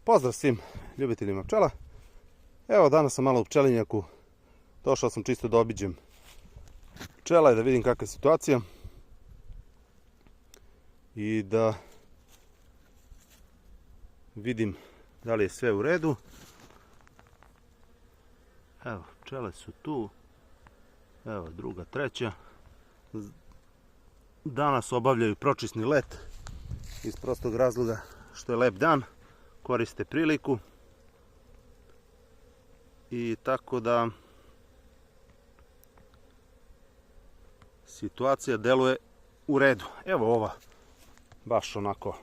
Pozdrav svim ljubiteljima pčela. Evo, danas sam malo u pčelinjaku. Došao sam čisto da obiđem pčela i da vidim kakva je situacija. I da vidim da li je sve u redu. Evo, pčele su tu. Evo, druga, treća. Danas obavljaju pročisni let. Iz prostog razloga što je lep dan. Koriste priliku. I tako da situacija deluje u redu. Evo ova, baš onako,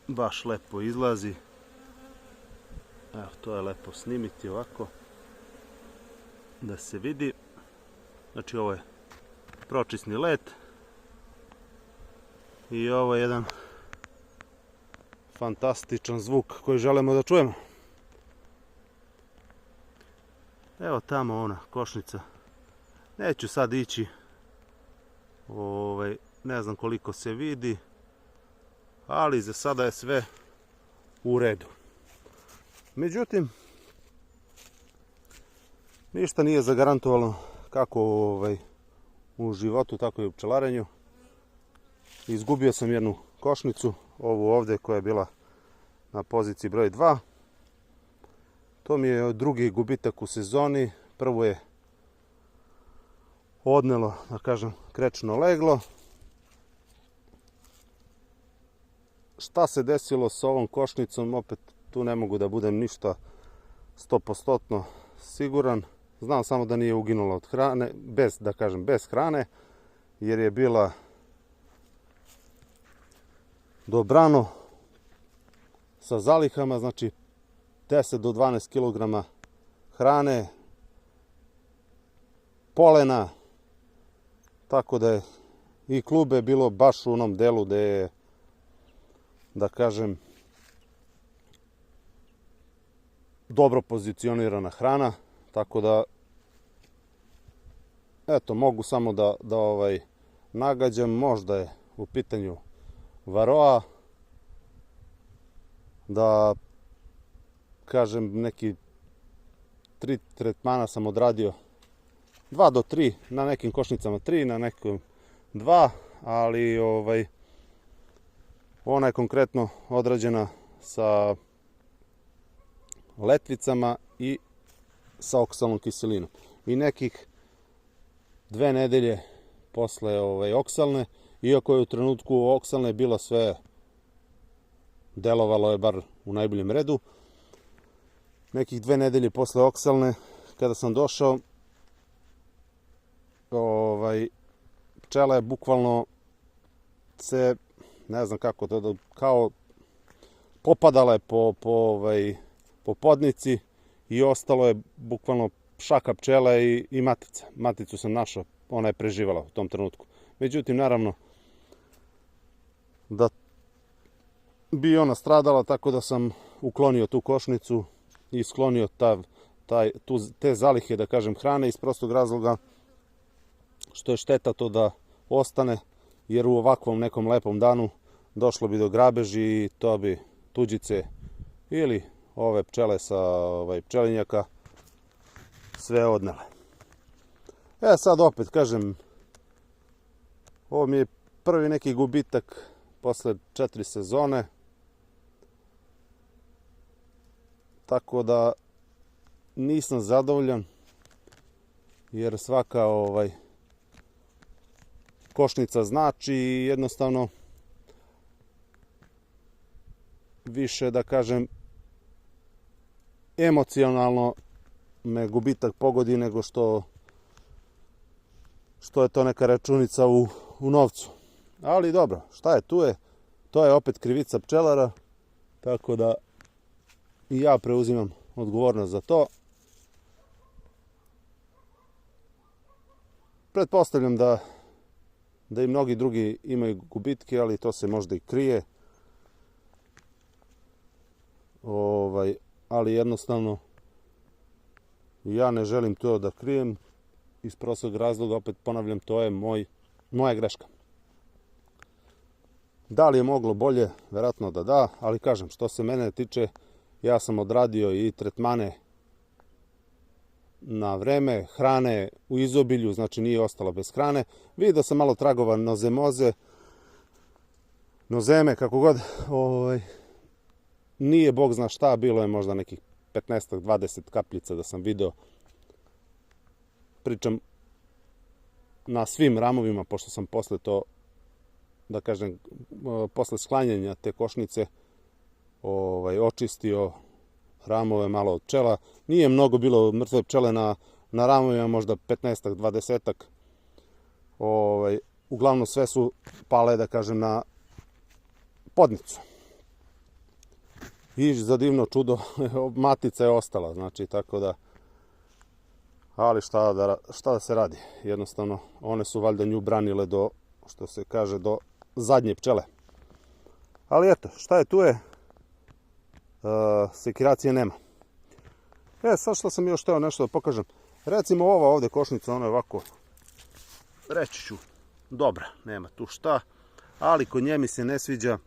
baš lepo izlazi. Evo, to je lepo snimiti ovako, da se vidi. Znači, ovo je pročisni let. I ovo je jedan fantastičan zvuk koji želimo da čujemo. Evo tamo ona košnica. Neću sad ići. Ne znam koliko se vidi. Ali za sada je sve u redu. Međutim, ništa nije zagarantovalo kako u životu, tako i u pčelarenju. Izgubio sam jednu košnicu, ovu ovdje koja je bila na poziciji broj 2. To mi je drugi gubitak u sezoni. Prvo je odnelo, da kažem, krečno leglo. Šta se desilo s ovom košnicom, opet tu ne mogu da budem ništa 100% siguran. Znam samo da nije uginula od hrane, bez hrane, jer je bila dobrano sa zalihama, znači 10 do 12 kg hrane, polena, tako da je i klube bilo baš u onom delu gde je, da kažem, dobro pozicionirana hrana, tako da eto, mogu samo da nagađam, možda je u pitanju varoa, da kažem, neki 3 tretmana sam odradio, 2 do 3, na nekim košnicama 3, na nekim 2, ali ona je konkretno odrađena sa letvicama i sa oksalnom kiselinom. I nekih 2 nedelje posle oksalne, iako je u trenutku oksalne bilo sve, delovalo je bar u najboljem redu, nekih 2 nedelje posle oksalne, kada sam došao, pčela je bukvalno se, ne znam kako to, kao popadala je po podnici i ostalo je bukvalno šaka pčela i matica. Maticu sam našao, ona je preživala u tom trenutku. Međutim, naravno, da bi ona stradala, tako da sam uklonio tu košnicu i sklonio te zalihe, da kažem, hrane, iz prostog razloga što je šteta to da ostane, jer u ovakvom nekom lepom danu došlo bi do grabeži i to bi tuđice ili ove pčele sa pčelinjaka sve odnele. Sad opet kažem, ovo mi je prvi neki gubitak posle 4 sezone, tako da nisam zadovoljan, jer svaka košnica znači i jednostavno više, da kažem, emocionalno me gubitak pogodi nego što je to neka računica u novcu. Ali dobro, šta je, tu je. To je opet krivica pčelara, tako da i ja preuzimam odgovornost za to. Pretpostavljam da i mnogi drugi imaju gubitke, ali to se možda i krije. Ali jednostavno ja ne želim to da krijem iz prostog razloga, opet ponavljam, to je moja greška. Da li je moglo bolje? Vjerojatno da da, ali kažem, što se mene tiče, ja sam odradio i tretmane na vreme, hrane u izobilju, znači nije ostala bez hrane. Vidio sam malo tragova nozemoze, nozeme, kako god, nije bog zna šta, bilo je možda nekih 15-20 kapljica da sam video. Pričam na svim ramovima, pošto sam posle to, da kažem, posle sklanjanja te košnice očistio ramove malo od pčela. Nije mnogo bilo mrtve pčele na ramovima, možda 15-20. Uglavnom sve su pale, da kažem, na podnicu. I za divno čudo, matica je ostala, znači tako da, ali šta da se radi, jednostavno one su valjda nju branile do, što se kaže, do zadnje pčele. Ali eto, šta je tu je, sekiracije nema. Sad što sam još hteo nešto da pokažem, recimo ova ovde košnica, ona je ovako, reći ću, dobra, nema tu šta, ali kod nje mi se ne sviđa.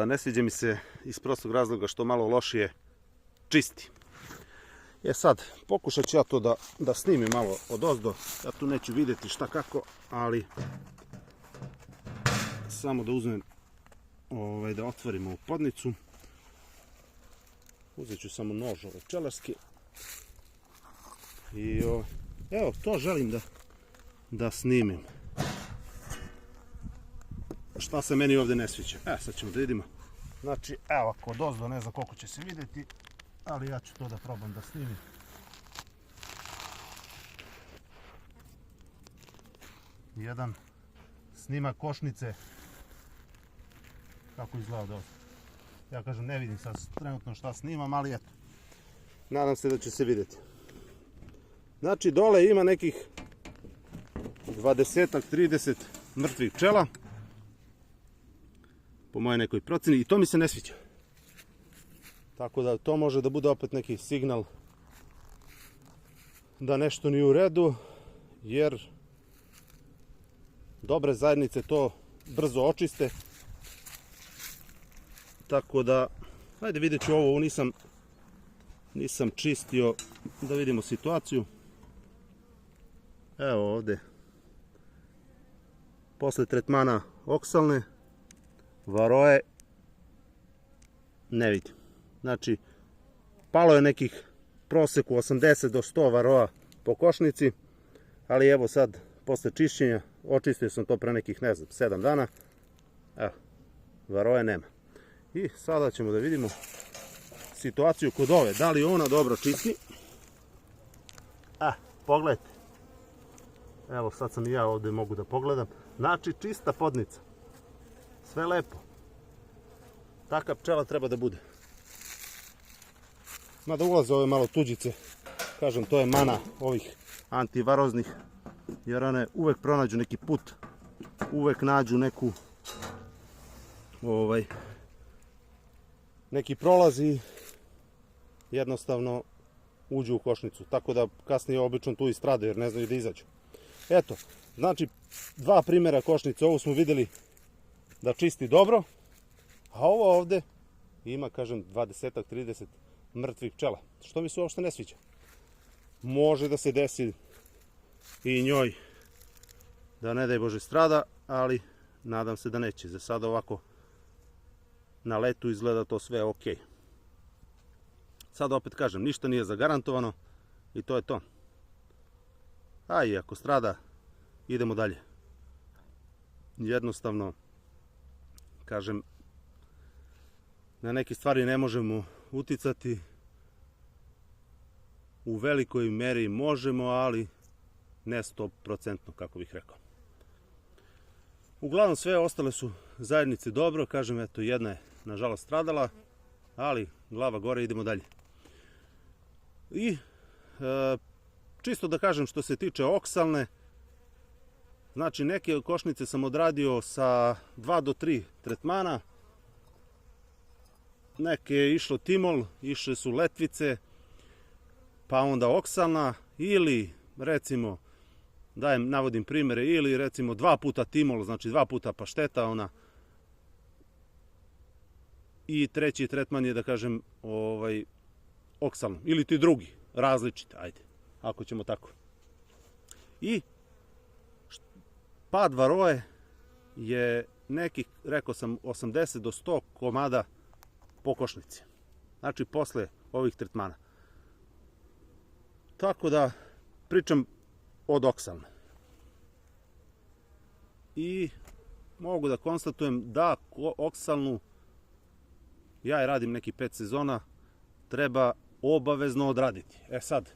Ne sviđa mi se iz prostog razloga što malo lošije čisti. Sad, pokušat ću ja to da snimim malo odozdo. Ja tu neću vidjeti šta kako, ali samo da uzmem, da otvorim ovu podnicu. Uzet ću samo nož pčelarski. I evo, to želim da snimim. Šta se meni ovdje ne sviđa. Sad ćemo da vidimo. Znači, evo, kod ozdo, ne znam koliko će se vidjeti, ali ja ću to da probam da snimim. Jedan snimak košnice, kako izgleda od ozdo. Ja kažem, ne vidim sad trenutno šta snimam, ali eto. Nadam se da će se vidjeti. Znači, dole ima nekih 20-30 mrtvih pčela. Po mojoj nekoj proceni, i to mi se ne sviđa. Tako da to može da bude opet neki signal da nešto nije u redu, jer dobre zajednice to brzo očiste. Tako da, ajde, vidjet ću ovo nisam čistio, da vidimo situaciju. Evo ovdje, posle tretmana oksalne, varoje, ne vidim. Znači, palo je nekih proseku 80 do 100 varoa po košnici, ali evo sad, posle čišćenja, očistio sam to pre nekih, ne znam, 7 dana, evo, varoje nema. I sada ćemo da vidimo situaciju kod ove, da li ona dobro čisti. Pogledajte. Evo, sad sam i ja ovdje mogu da pogledam. Znači, čista podnica. Sve lepo. Taka pčela treba da bude. Mada ulaze ove malo tuđice. Kažem, to je mana ovih antivaroznih. Jer one uvek pronađu neki put. Uvek nađu neki prolaz i jednostavno uđu u košnicu. Tako da kasnije obično tu i strade jer ne znaju da izađu. Eto, znači, dva primjera košnice. Ovu smo vidjeli da čisti dobro, a ovo ovdje ima, kažem, 20-30 mrtvih pčela, što mi se uopšte ne sviđa. Može da se desi i njoj da ne daj Bože strada, ali nadam se da neće. Za sada ovako na letu izgleda to sve ok. Sad opet kažem, ništa nije zagarantovano i to je to. A i ako strada, idemo dalje. Jednostavno, kažem, na neke stvari ne možemo uticati. U velikoj meri možemo, ali ne 100%, kako bih rekao. Uglavnom sve ostale su zajednice dobro, kažem, eto, jedna je nažalost stradala, ali glava gore, idemo dalje. I čisto da kažem, što se tiče oksalne, znači neke košnice sam odradio sa 2 do 3 tretmana, neke je išlo timol, išle su letvice, pa onda oksalna, ili recimo navodim primjere, ili recimo 2 puta timol, znači 2 puta pašteta, ona. I treći tretman je, da kažem, oksalno. Ili ti drugi, različite, ajde, ako ćemo tako. I pad varoje je nekih, rekao sam, 80 do 100 komada po košnici. Znači, posle ovih tretmana. Tako da, pričam od oksalne. I mogu da konstatujem da oksalnu, ja je radim neki 5 sezona, treba obavezno odraditi. E sad,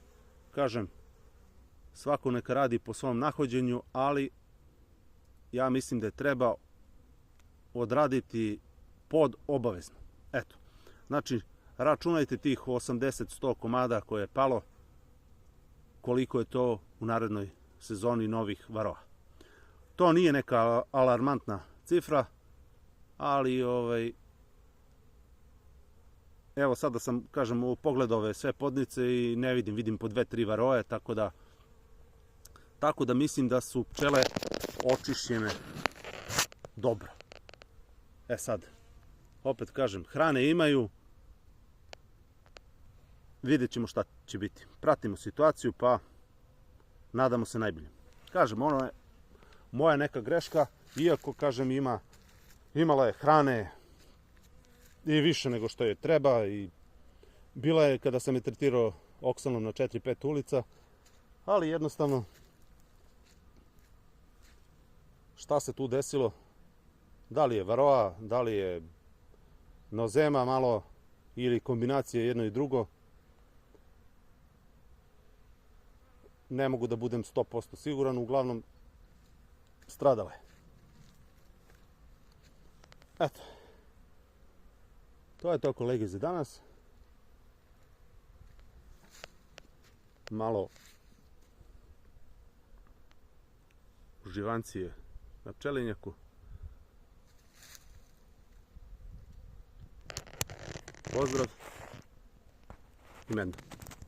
kažem, svako neka radi po svom nahođenju, ali ja mislim da je treba odraditi pod obavezno. Eto, znači, računajte tih 80-100 komada koje je palo, koliko je to u narednoj sezoni novih varova. To nije neka alarmantna cifra, ali evo sada sam, kažem, pogledao ove sve podnice i ne vidim po 2-3 varoje, tako da mislim da su pčele očišćene dobro. E sad, opet kažem, hrane imaju, vidjet ćemo šta će biti. Pratimo situaciju, pa nadamo se najbolje. Kažem, ono je moja neka greška, iako, kažem, imala je hrane i više nego što je treba, i bila je kada sam je tretirao oksalnom na 4-5 ulica, ali jednostavno, šta se tu desilo? Da li je varoa, da li je nozema malo, ili kombinacije jedno i drugo, ne mogu da budem 100% siguran, uglavnom stradala je. Eto, to je to, kolege, za danas. Malo uživancije na pčelinjaku. Pozdrav i mendo.